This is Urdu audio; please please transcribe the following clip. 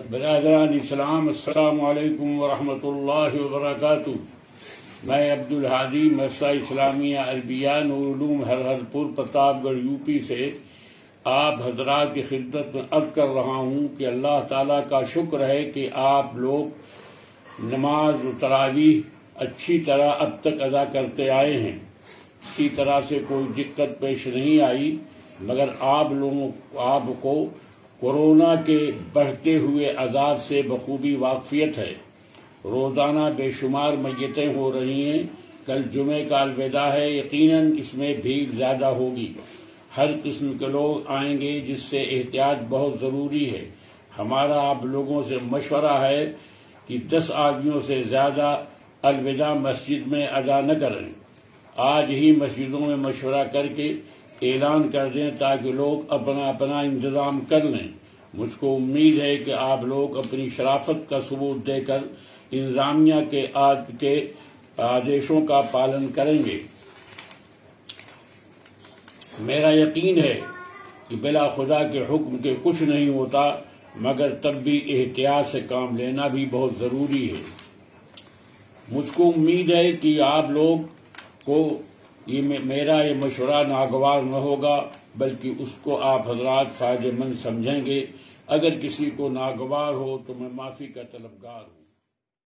برادران اسلام، السلام علیکم ورحمۃ اللہ وبرکاتہ۔ میں عبدالہادی مدرسہ اسلامیہ عربیہ نورالعلوم ہرہرپور پرتاپ گڑھ یو پی سے آپ حضرات کی خدمت میں عرض کر رہا ہوں کہ اللہ تعالیٰ کا شکر ہے کہ آپ لوگ نماز و تراویح اچھی طرح اب تک ادا کرتے آئے ہیں۔ اسی طرح سے کوئی دقت پیش نہیں آئی، مگر آپ کو کورونا کے بڑھتے ہوئے عذاب سے بخوبی واقفیت ہے۔ روزانہ بے شمار میتیں ہو رہی ہیں۔ کل جمعے کا الوداع ہے، یقیناً اس میں بھیڑ زیادہ ہوگی۔ ہر قسم کے لوگ آئیں گے، جس سے احتیاط بہت ضروری ہے۔ ہمارا آپ لوگوں سے مشورہ ہے کہ 10 آدمیوں سے زیادہ الوداع مسجد میں ادا نہ کریں۔ آج ہی مسجدوں میں مشورہ کر کے اعلان کر دیں تاکہ لوگ اپنا اپنا انتظام کر لیں۔ مجھ کو امید ہے کہ آپ لوگ اپنی شرافت کا ثبوت دے کر انتظامیہ کے آدیشوں کا پالن کریں گے۔ میرا یقین ہے کہ بلا خدا کے حکم کے کچھ نہیں ہوتا، مگر تب بھی احتیاط سے کام لینا بھی بہت ضروری ہے۔ مجھ کو امید ہے کہ آپ لوگ کو میرا یہ مشورہ ناگوار نہ ہوگا، بلکہ اس کو آپ حضرات فائدہ مند سمجھیں گے۔ اگر کسی کو ناگوار ہو تو میں معافی کا طلبگار ہوں۔